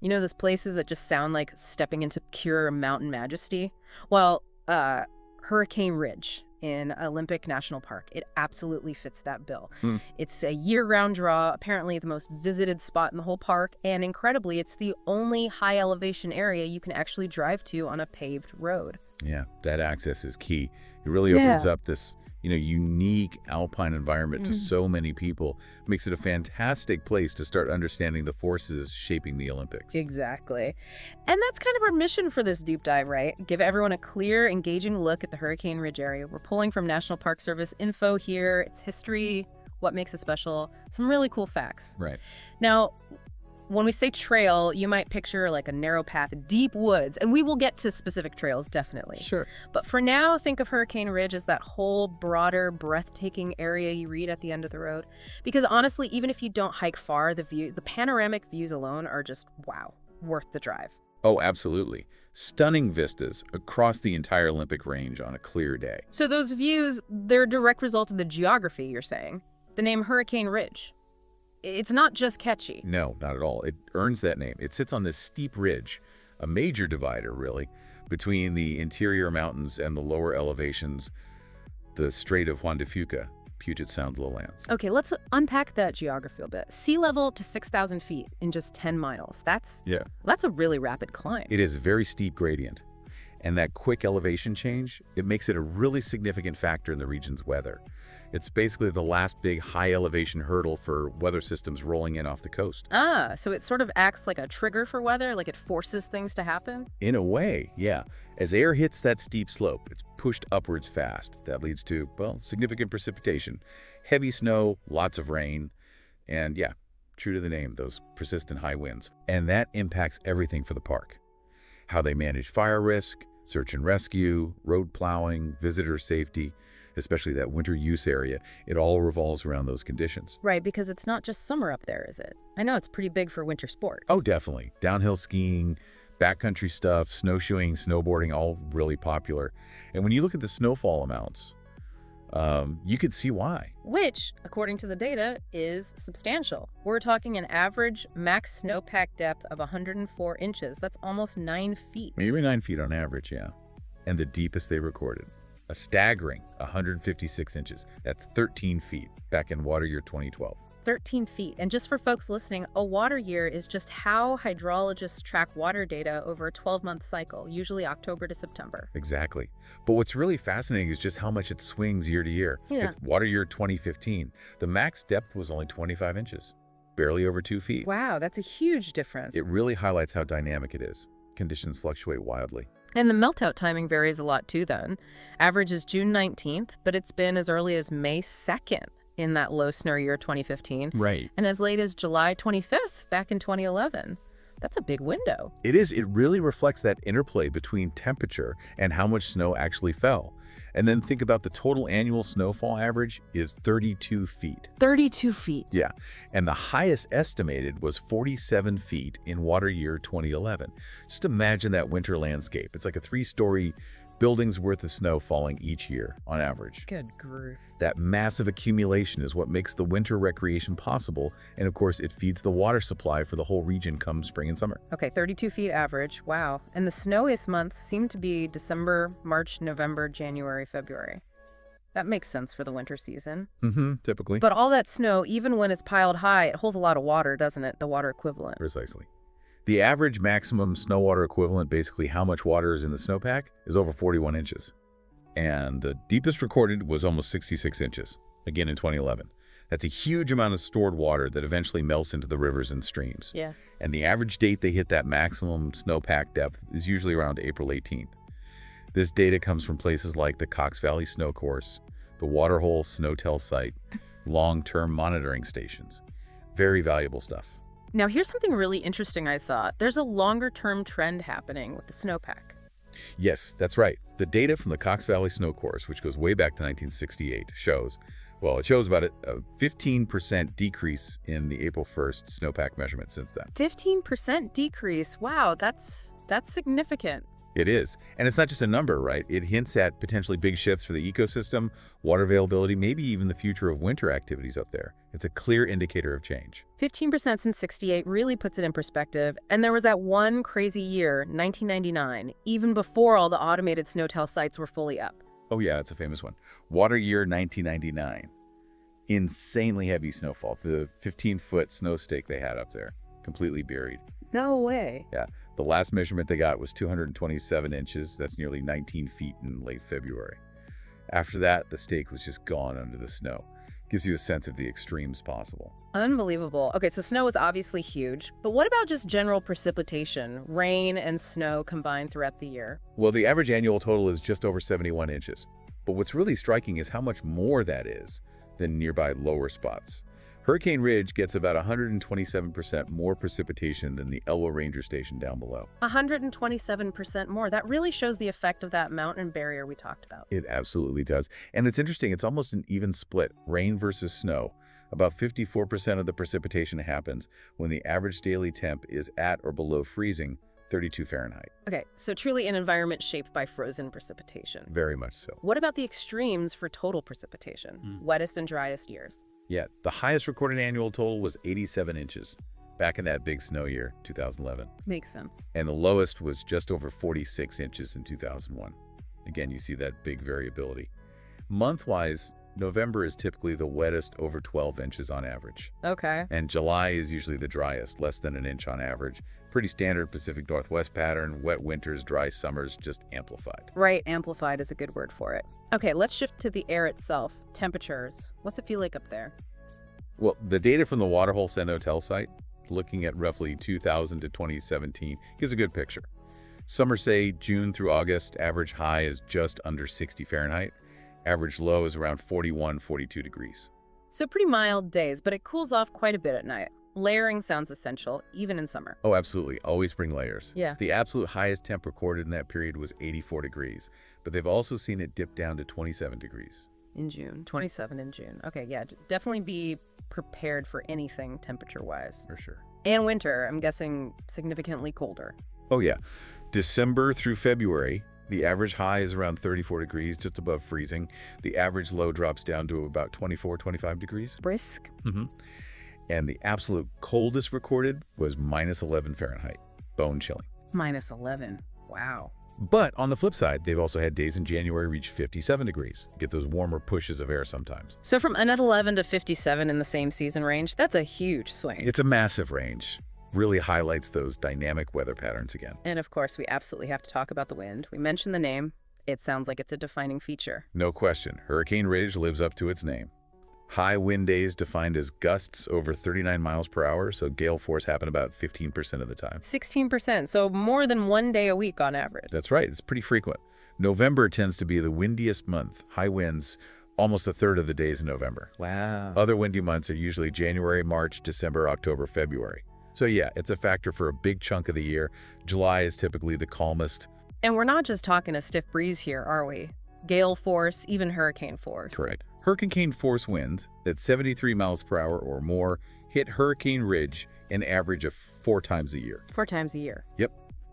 You know those places that just sound like stepping into pure mountain majesty? Well, Hurricane Ridge in Olympic National Park. It absolutely fits that bill. Hmm. It's a year-round draw, apparently the most visited spot in the whole park, and incredibly, it's the only high-elevation area you can actually drive to on a paved road. Yeah, that access is key. It really opens up this, unique alpine environment to so many people. Makes it a fantastic place to start understanding the forces shaping the Olympics. Exactly. And that's kind of our mission for this deep dive, right? Give everyone a clear, engaging look at the Hurricane Ridge area. We're pulling from National Park Service info here, its history, what makes it special, some really cool facts. Right. Now, when we say trail, you might picture like a narrow path, deep woods, and we will get to specific trails, definitely. Sure. But for now, think of Hurricane Ridge as that whole broader, breathtaking area you read at the end of the road. Because honestly, even if you don't hike far, the panoramic views alone are just, wow, worth the drive. Oh, absolutely. Stunning vistas across the entire Olympic range on a clear day. So those views, they're a direct result of the geography, you're saying? The name Hurricane Ridge. It's not just catchy. No, not at all. It earns that name. It sits on this steep ridge, a major divider, really, between the interior mountains and the lower elevations, the Strait of Juan de Fuca, Puget Sound lowlands. Okay, let's unpack that geography a bit. Sea level to 6,000 feet in just 10 miles. That's a really rapid climb. It is a very steep gradient. And that quick elevation change, it makes it a really significant factor in the region's weather. It's basically the last big high-elevation hurdle for weather systems rolling in off the coast. Ah, so it sort of acts like a trigger for weather, like it forces things to happen? In a way, yeah. As air hits that steep slope, it's pushed upwards fast. That leads to, well, significant precipitation. Heavy snow, lots of rain, and yeah, true to the name, those persistent high winds. And that impacts everything for the park. How they manage fire risk, search and rescue, road plowing, visitor safety, especially that winter use area. It all revolves around those conditions. Right, because it's not just summer up there, is it? I know it's pretty big for winter sport. Oh, definitely. Downhill skiing, backcountry stuff, snowshoeing, snowboarding, all really popular. And when you look at the snowfall amounts, you could see why. Which, according to the data, is substantial. We're talking an average max snowpack depth of 104 inches. That's almost 9 feet. Maybe 9 feet on average, yeah. And the deepest they recorded, a staggering 156 inches. That's 13 feet back in water year 2012. 13 feet. And just for folks listening, a water year is just how hydrologists track water data over a 12-month cycle, usually October to September. Exactly. But what's really fascinating is just how much it swings year to year. Yeah. Like water year 2015, the max depth was only 25 inches, barely over 2 feet. Wow, that's a huge difference. It really highlights how dynamic it is. Conditions fluctuate wildly. And the meltout timing varies a lot too then. Average is June 19th, but it's been as early as May 2nd in that low snow year 2015. Right. And as late as July 25th back in 2011. That's a big window. It is. It really reflects that interplay between temperature and how much snow actually fell. And then think about the total annual snowfall average is 32 feet. 32 feet. Yeah. And the highest estimated was 47 feet in water year 2011. Just imagine that winter landscape. It's like a 3-story building's worth of snow falling each year on average. Good grief. That massive accumulation is what makes the winter recreation possible. And of course, it feeds the water supply for the whole region come spring and summer. Okay, 32 feet average. Wow. And the snowiest months seem to be December, March, November, January, February. That makes sense for the winter season. Typically. But all that snow, even when it's piled high, it holds a lot of water, doesn't it? The water equivalent. Precisely. The average maximum snow water equivalent, basically how much water is in the snowpack, is over 41 inches. And the deepest recorded was almost 66 inches, again in 2011. That's a huge amount of stored water that eventually melts into the rivers and streams. Yeah. And the average date they hit that maximum snowpack depth is usually around April 18th. This data comes from places like the Cox Valley Snow Course, the Waterhole Snowtel site, long-term monitoring stations. Very valuable stuff. Now, here's something really interesting I thought. There's a longer-term trend happening with the snowpack. Yes, that's right. The data from the Cox Valley Snow Course, which goes way back to 1968, shows about a 15% decrease in the April 1st snowpack measurement since then. 15% decrease. Wow, that's significant. It is. And it's not just a number, right? It hints at potentially big shifts for the ecosystem, water availability, maybe even the future of winter activities up there. It's a clear indicator of change. 15% since 68 really puts it in perspective. And there was that one crazy year, 1999, even before all the automated snowtell sites were fully up. Oh yeah, it's a famous one. Water year 1999. Insanely heavy snowfall. The 15-foot snow stake they had up there, completely buried. No way. Yeah, the last measurement they got was 227 inches. That's nearly 19 feet in late February. After that, the stake was just gone under the snow. Gives you a sense of the extremes possible. Unbelievable. Okay, so snow is obviously huge, but what about just general precipitation, rain and snow combined throughout the year? Well, the average annual total is just over 71 inches. But what's really striking is how much more that is than nearby lower spots. Hurricane Ridge gets about 127% more precipitation than the Elwha Ranger Station down below. 127% more. That really shows the effect of that mountain barrier we talked about. It absolutely does. And it's interesting, it's almost an even split, rain versus snow. About 54% of the precipitation happens when the average daily temp is at or below freezing, 32 Fahrenheit. Okay, so truly an environment shaped by frozen precipitation. Very much so. What about the extremes for total precipitation? Wettest and driest years? Yeah, the highest recorded annual total was 87 inches, back in that big snow year, 2011. Makes sense. And the lowest was just over 46 inches in 2001. Again, you see that big variability. Month-wise, November is typically the wettest, over 12 inches on average. Okay. And July is usually the driest, less than an inch on average. Pretty standard Pacific Northwest pattern, wet winters, dry summers, just amplified. Right, amplified is a good word for it. Okay, let's shift to the air itself. Temperatures. What's it feel like up there? Well, the data from the Waterhole Send Hotel site, looking at roughly 2000 to 2017, gives a good picture. Summer, say, June through August, average high is just under 60 Fahrenheit. Average low is around 41, 42 degrees. So pretty mild days, but it cools off quite a bit at night. Layering sounds essential, even in summer. Oh, absolutely. Always bring layers. Yeah. The absolute highest temp recorded in that period was 84 degrees, but they've also seen it dip down to 27 degrees. In June. 27 in June. Okay, yeah, definitely be prepared for anything temperature-wise. For sure. And winter, I'm guessing significantly colder. Oh, yeah. December through February, the average high is around 34 degrees, just above freezing. The average low drops down to about 24, 25 degrees. Brisk. And the absolute coldest recorded was minus 11 Fahrenheit. Bone chilling. Minus 11. Wow. But on the flip side, they've also had days in January reach 57 degrees. Get those warmer pushes of air sometimes. So from a net 11 to 57 in the same season range, that's a huge swing. It's a massive range. Really highlights those dynamic weather patterns again. And of course, we absolutely have to talk about the wind. We mentioned the name. It sounds like it's a defining feature. No question. Hurricane Ridge lives up to its name. High wind days defined as gusts over 39 miles per hour, so gale force happen about 15% of the time. 16%, so more than one day a week on average. That's right. It's pretty frequent. November tends to be the windiest month. High winds almost a third of the days in November. Wow. Other windy months are usually January, March, December, October, February. So yeah, it's a factor for a big chunk of the year. July is typically the calmest. And we're not just talking a stiff breeze here, are we? Gale force, even hurricane force. Correct. Hurricane force winds at 73 miles per hour or more hit Hurricane Ridge an average of 4 times a year. 4 times a year. Yep.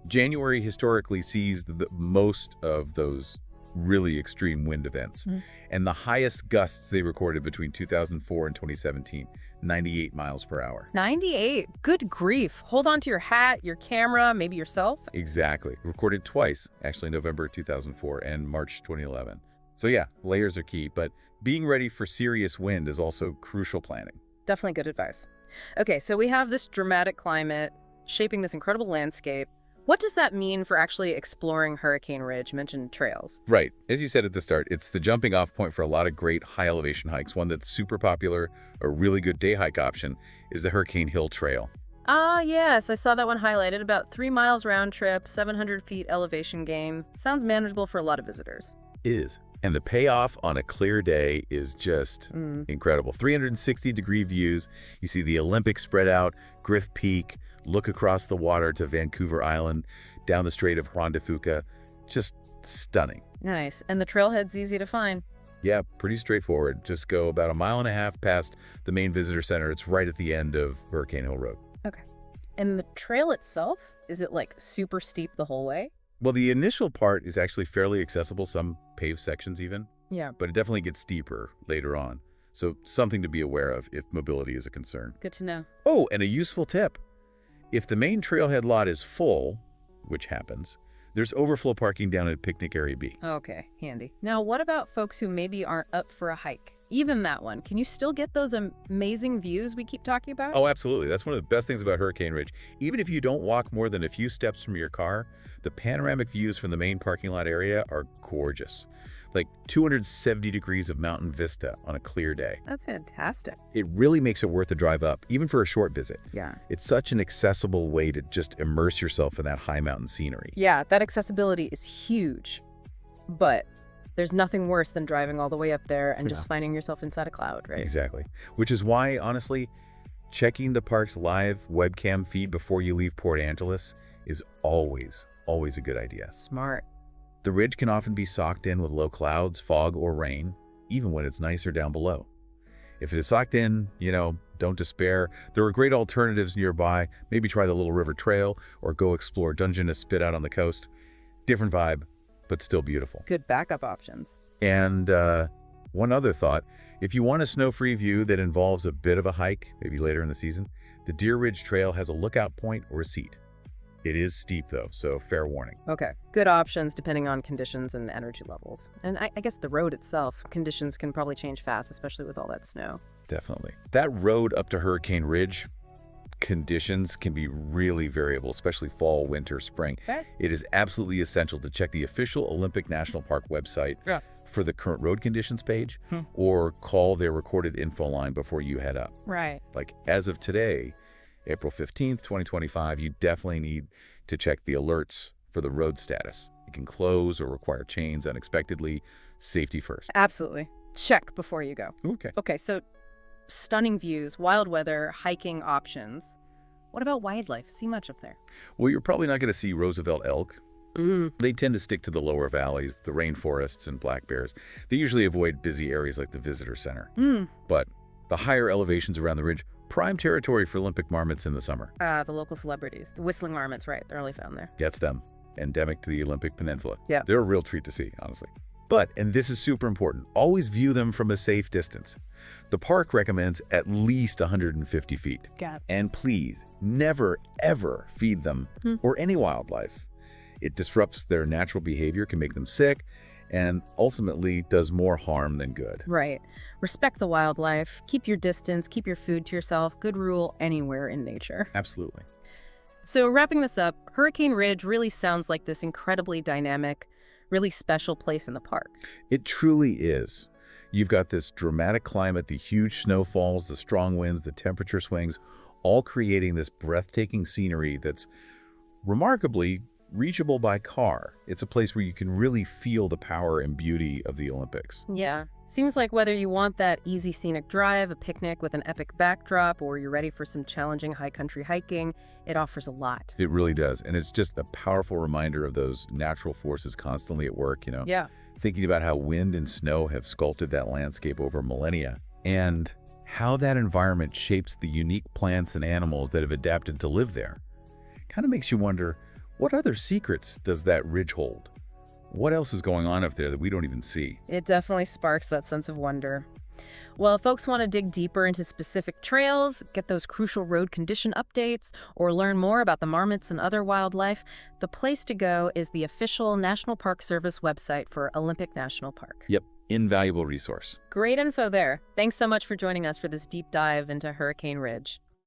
January historically sees the most of those really extreme wind events. And the highest gusts they recorded between 2004 and 2017, 98 miles per hour. 98? Good grief. Hold on to your hat, your camera, maybe yourself. Exactly. Recorded twice, actually November 2004 and March 2011. So yeah, layers are key, but being ready for serious wind is also crucial planning. Definitely good advice. Okay, so we have this dramatic climate shaping this incredible landscape. What does that mean for actually exploring Hurricane Ridge? You mentioned trails. Right. As you said at the start, it's the jumping off point for a lot of great high elevation hikes. One that's super popular, a really good day hike option, is the Hurricane Hill Trail. Ah, yes, I saw that one highlighted. About 3 miles round trip, 700 feet elevation gain. Sounds manageable for a lot of visitors. Is. And the payoff on a clear day is just incredible. 360-degree views. You see the Olympic spread out, Griff Peak, look across the water to Vancouver Island, down the Strait of Juan de Fuca. Just stunning. Nice. And the trailhead's easy to find. Yeah, pretty straightforward. Just go about 1.5 miles past the main visitor center. It's right at the end of Hurricane Hill Road. Okay. And the trail itself, is it like super steep the whole way? Well, the initial part is actually fairly accessible, some paved sections even. Yeah. But it definitely gets steeper later on. So something to be aware of if mobility is a concern. Good to know. Oh, and a useful tip. If the main trailhead lot is full, which happens, there's overflow parking down at Picnic Area B. Okay, handy. Now, what about folks who maybe aren't up for a hike? Even that one, can you still get those amazing views we keep talking about? Oh, absolutely. That's one of the best things about Hurricane Ridge. Even if you don't walk more than a few steps from your car, the panoramic views from the main parking lot area are gorgeous. Like 270 degrees of mountain vista on a clear day. That's fantastic. It really makes it worth the drive up, even for a short visit. Yeah. It's such an accessible way to just immerse yourself in that high mountain scenery. Yeah, that accessibility is huge. But there's nothing worse than driving all the way up there and just finding yourself inside a cloud, right? Exactly. Which is why, honestly, checking the park's live webcam feed before you leave Port Angeles is always a good idea. Smart. The ridge can often be socked in with low clouds, fog, or rain, even when it's nicer down below. If it is socked in, don't despair. There are great alternatives nearby. Maybe try the Little River Trail or go explore Dungeness Spit out on the coast. Different vibe, but still beautiful. Good backup options. And one other thought, if you want a snow-free view that involves a bit of a hike, maybe later in the season, the Deer Ridge Trail has a lookout point or a seat. It is steep, though, so fair warning. Okay. Good options depending on conditions and energy levels. And I guess the road itself, conditions can probably change fast, especially with all that snow. Definitely. That road up to Hurricane Ridge, conditions can be really variable, especially fall, winter, spring. Okay. It is absolutely essential to check the official Olympic National Park website for the current road conditions page or call their recorded info line before you head up. Right. Like as of today, April 15th, 2025, you definitely need to check the alerts for the road status. It can close or require chains unexpectedly. Safety first. Absolutely. Check before you go. Okay. Okay, so stunning views, wild weather, hiking options. What about wildlife? See much up there? Well, you're probably not going to see Roosevelt elk. They tend to stick to the lower valleys, the rainforests, and black bears. They usually avoid busy areas like the visitor center. But the higher elevations around the ridge, prime territory for Olympic marmots in the summer. The local celebrities. The whistling marmots, right. They're only found there. That's them. Endemic to the Olympic Peninsula. Yeah. They're a real treat to see, honestly. But, and this is super important, always view them from a safe distance. The park recommends at least 150 feet. Got it. And please, never, ever feed them or any wildlife. It disrupts their natural behavior, can make them sick, and ultimately does more harm than good. Right. Respect the wildlife. Keep your distance. Keep your food to yourself. Good rule anywhere in nature. Absolutely. So wrapping this up, Hurricane Ridge really sounds like this incredibly dynamic, really special place in the park. It truly is. You've got this dramatic climate, the huge snowfalls, the strong winds, the temperature swings, all creating this breathtaking scenery that's remarkably reachable by car. It's a place where you can really feel the power and beauty of the Olympics. Yeah. Seems like whether you want that easy scenic drive, a picnic with an epic backdrop, or you're ready for some challenging high country hiking, it offers a lot. It really does. And it's just a powerful reminder of those natural forces constantly at work, Yeah. Thinking about how wind and snow have sculpted that landscape over millennia and how that environment shapes the unique plants and animals that have adapted to live there. Kind of makes you wonder, what other secrets does that ridge hold? What else is going on up there that we don't even see? It definitely sparks that sense of wonder. Well, if folks want to dig deeper into specific trails, get those crucial road condition updates, or learn more about the marmots and other wildlife, the place to go is the official National Park Service website for Olympic National Park. Yep, invaluable resource. Great info there. Thanks so much for joining us for this deep dive into Hurricane Ridge.